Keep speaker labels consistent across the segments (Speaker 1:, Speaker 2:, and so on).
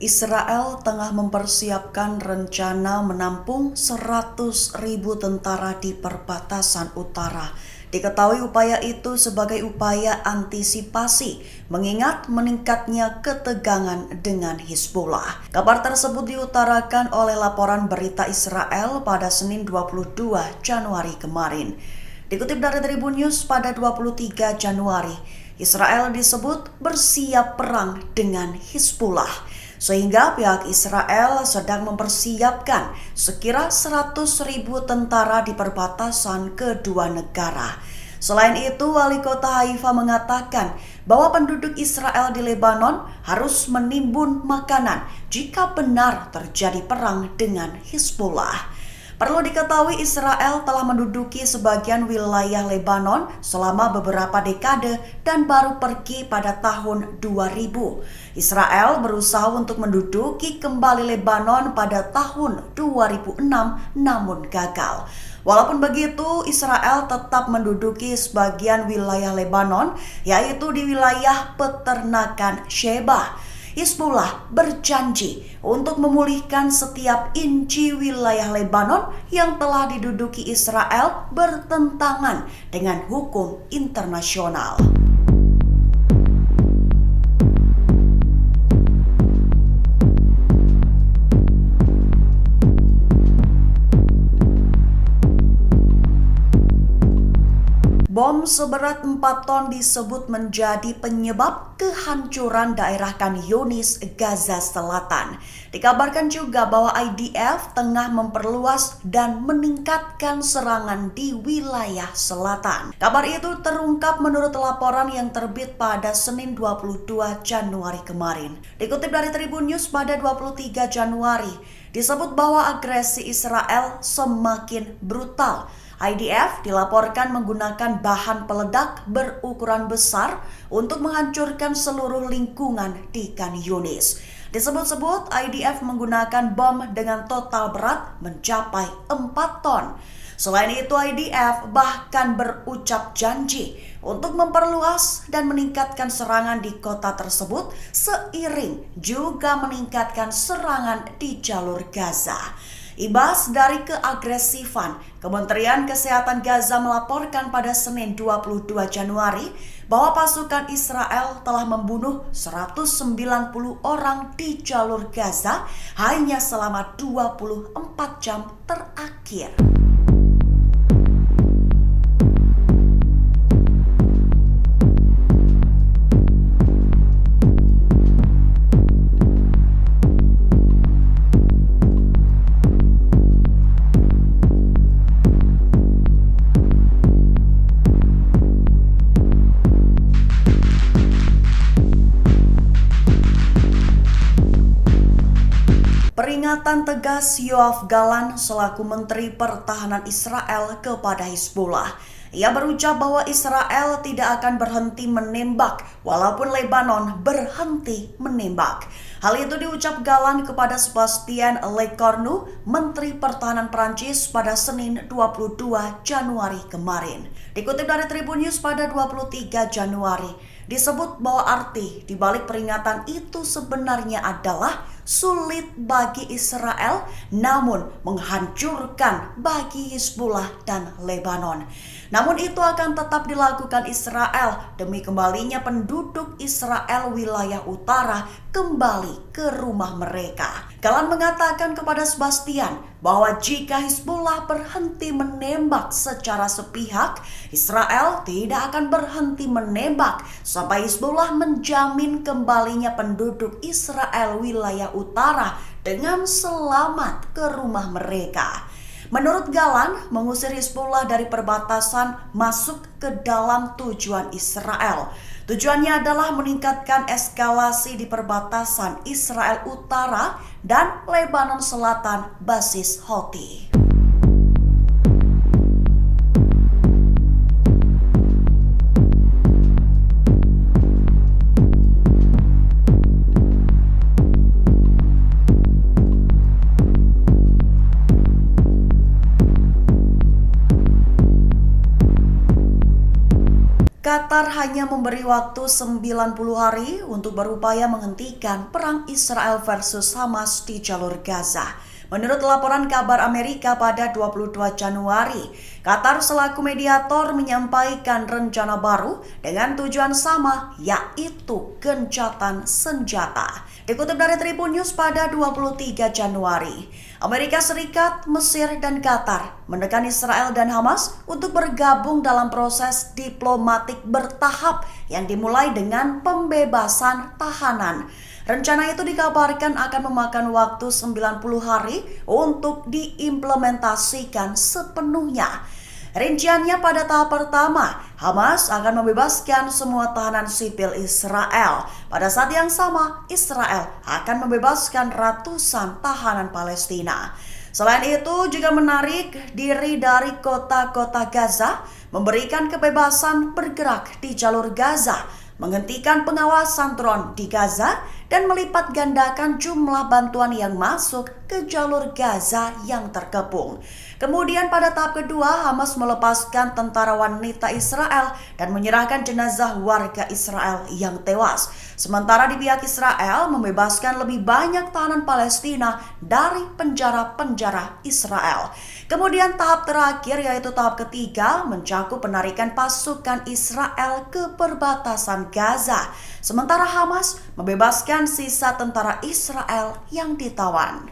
Speaker 1: Israel tengah mempersiapkan rencana menampung 100.000 tentara di perbatasan utara. Diketahui upaya itu sebagai upaya antisipasi, mengingat meningkatnya ketegangan dengan Hizbullah. Kabar tersebut diutarakan oleh laporan berita Israel pada Senin 22 Januari kemarin. Dikutip dari Tribun News pada 23 Januari, Israel disebut bersiap perang dengan Hizbullah. Sehingga pihak Israel sedang mempersiapkan sekira 100.000 tentara di perbatasan kedua negara. Selain itu, Wali Kota Haifa mengatakan bahwa penduduk Israel di Lebanon harus menimbun makanan jika benar terjadi perang dengan Hizbullah. Perlu diketahui Israel telah menduduki sebagian wilayah Lebanon selama beberapa dekade dan baru pergi pada tahun 2000. Israel berusaha untuk menduduki kembali Lebanon pada tahun 2006 namun gagal. Walaupun begitu, Israel tetap menduduki sebagian wilayah Lebanon, yaitu di wilayah peternakan Sheba. Hizbullah berjanji untuk memulihkan setiap inci wilayah Lebanon yang telah diduduki Israel bertentangan dengan hukum internasional. Bom seberat 4 ton disebut menjadi penyebab kehancuran daerah Khan Yunis, Gaza Selatan. Dikabarkan juga bahwa IDF tengah memperluas dan meningkatkan serangan di wilayah selatan. Kabar itu terungkap menurut laporan yang terbit pada Senin 22 Januari kemarin. Dikutip dari Tribun News pada 23 Januari, disebut bahwa agresi Israel semakin brutal. IDF dilaporkan menggunakan bahan peledak berukuran besar untuk menghancurkan seluruh lingkungan di Khan Yunis. Disebut-sebut IDF menggunakan bom dengan total berat mencapai 4 ton. Selain itu, IDF bahkan berucap janji untuk memperluas dan meningkatkan serangan di kota tersebut seiring juga meningkatkan serangan di jalur Gaza. Imbas dari keagresifan, Kementerian Kesehatan Gaza melaporkan pada Senin 22 Januari bahwa pasukan Israel telah membunuh 190 orang di jalur Gaza hanya selama 24 jam terakhir. Peringatan tegas Yoav Gallant selaku Menteri Pertahanan Israel kepada Hizbullah. Ia berucap bahwa Israel tidak akan berhenti menembak walaupun Lebanon berhenti menembak. Hal itu diucap Gallant kepada Sebastien Lecornu, Menteri Pertahanan Prancis pada Senin 22 Januari kemarin. Dikutip dari Tribun News pada 23 Januari, disebut bahwa arti di balik peringatan itu sebenarnya adalah sulit bagi Israel namun menghancurkan bagi Hizbullah dan Lebanon. Namun itu akan tetap dilakukan Israel demi kembalinya penduduk Israel wilayah utara kembali ke rumah mereka. Gallant mengatakan kepada Sebastian bahwa jika Hizbullah berhenti menembak secara sepihak, Israel tidak akan berhenti menembak sampai Hizbullah menjamin kembalinya penduduk Israel wilayah utara dengan selamat ke rumah mereka. Menurut Gallant, mengusir Hizbullah dari perbatasan masuk ke dalam tujuan Israel. Tujuannya adalah meningkatkan eskalasi di perbatasan Israel Utara dan Lebanon Selatan basis Houthi. Qatar hanya memberi waktu 90 hari untuk berupaya menghentikan perang Israel versus Hamas di jalur Gaza. Menurut laporan kabar Amerika pada 22 Januari, Qatar selaku mediator menyampaikan rencana baru dengan tujuan sama, yaitu gencatan senjata. Dikutip dari Tribun News pada 23 Januari, Amerika Serikat, Mesir, dan Qatar menekan Israel dan Hamas untuk bergabung dalam proses diplomatik bertahap yang dimulai dengan pembebasan tahanan. Rencana itu dikabarkan akan memakan waktu 90 hari untuk diimplementasikan sepenuhnya. Rinciannya pada tahap pertama, Hamas akan membebaskan semua tahanan sipil Israel. Pada saat yang sama, Israel akan membebaskan ratusan tahanan Palestina. Selain itu juga menarik diri dari kota-kota Gaza, memberikan kebebasan bergerak di jalur Gaza, menghentikan pengawasan drone di Gaza, dan melipat gandakan jumlah bantuan yang masuk ke jalur Gaza yang terkepung. Kemudian pada tahap kedua, Hamas melepaskan tentara wanita Israel dan menyerahkan jenazah warga Israel yang tewas. Sementara di pihak Israel membebaskan lebih banyak tahanan Palestina dari penjara-penjara Israel. Kemudian tahap terakhir yaitu tahap ketiga mencakup penarikan pasukan Israel ke perbatasan Gaza. Sementara Hamas membebaskan sisa tentara Israel yang ditawan.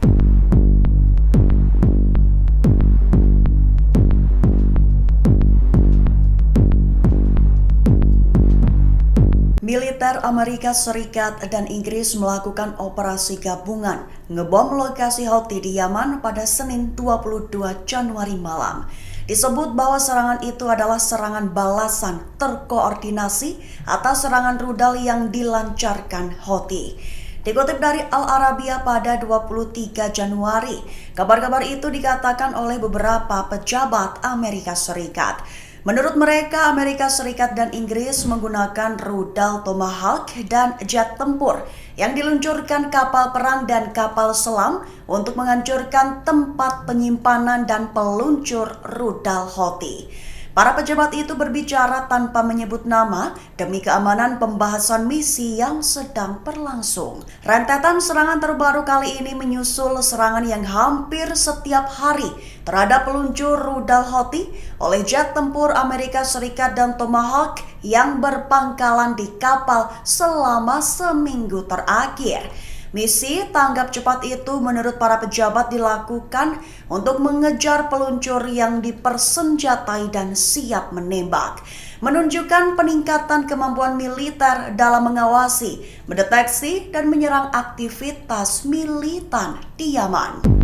Speaker 1: Militer Amerika Serikat dan Inggris melakukan operasi gabungan ngebom lokasi Houthi di Yaman pada Senin 22 Januari malam. Disebut bahwa serangan itu adalah serangan balasan terkoordinasi atas serangan rudal yang dilancarkan Houthi. Dikutip dari Al Arabiya pada 23 Januari, kabar-kabar itu dikatakan oleh beberapa pejabat Amerika Serikat. Menurut mereka, Amerika Serikat dan Inggris menggunakan rudal Tomahawk dan jet tempur yang diluncurkan kapal perang dan kapal selam untuk menghancurkan tempat penyimpanan dan peluncur rudal Houthi. Para pejabat itu berbicara tanpa menyebut nama demi keamanan pembahasan misi yang sedang berlangsung. Rentetan serangan terbaru kali ini menyusul serangan yang hampir setiap hari terhadap peluncur rudal Houthi oleh jet tempur Amerika Serikat dan Tomahawk yang berpangkalan di kapal selama seminggu terakhir. Misi tanggap cepat itu menurut para pejabat dilakukan untuk mengejar peluncur yang dipersenjatai dan siap menembak, menunjukkan peningkatan kemampuan militer dalam mengawasi, mendeteksi, dan menyerang aktivitas militan di Yaman.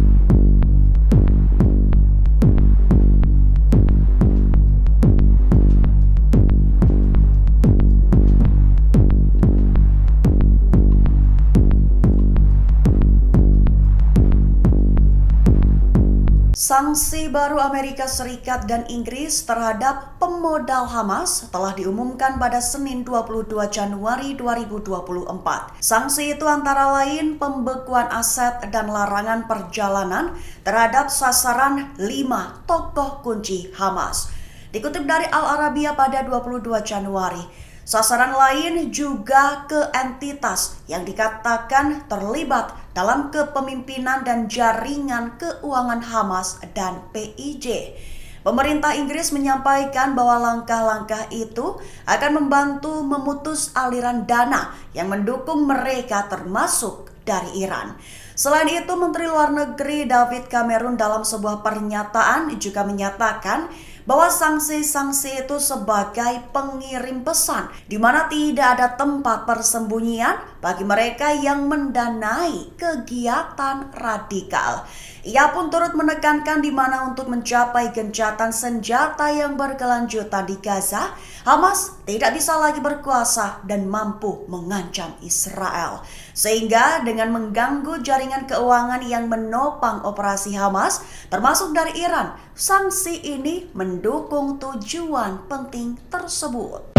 Speaker 1: Sanksi baru Amerika Serikat dan Inggris terhadap pemodal Hamas telah diumumkan pada Senin 22 Januari 2024. Sanksi itu antara lain pembekuan aset dan larangan perjalanan terhadap sasaran 5 tokoh kunci Hamas. Dikutip dari Al Arabiya pada 22 Januari, sasaran lain juga ke entitas yang dikatakan terlibat dalam kepemimpinan dan jaringan keuangan Hamas dan PIJ. Pemerintah Inggris menyampaikan bahwa langkah-langkah itu akan membantu memutus aliran dana yang mendukung mereka termasuk dari Iran. Selain itu, Menteri Luar Negeri David Cameron dalam sebuah pernyataan juga menyatakan bahwa sanksi-sanksi itu sebagai pengirim pesan di mana tidak ada tempat persembunyian bagi mereka yang mendanai kegiatan radikal. Ia pun turut menekankan di mana untuk mencapai gencatan senjata yang berkelanjutan di Gaza, Hamas tidak bisa lagi berkuasa dan mampu mengancam Israel. Sehingga dengan mengganggu jaringan keuangan yang menopang operasi Hamas, termasuk dari Iran, sanksi ini mendukung tujuan penting tersebut.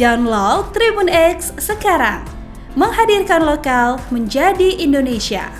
Speaker 2: Download Tribun X sekarang. Menghadirkan lokal menjadi Indonesia.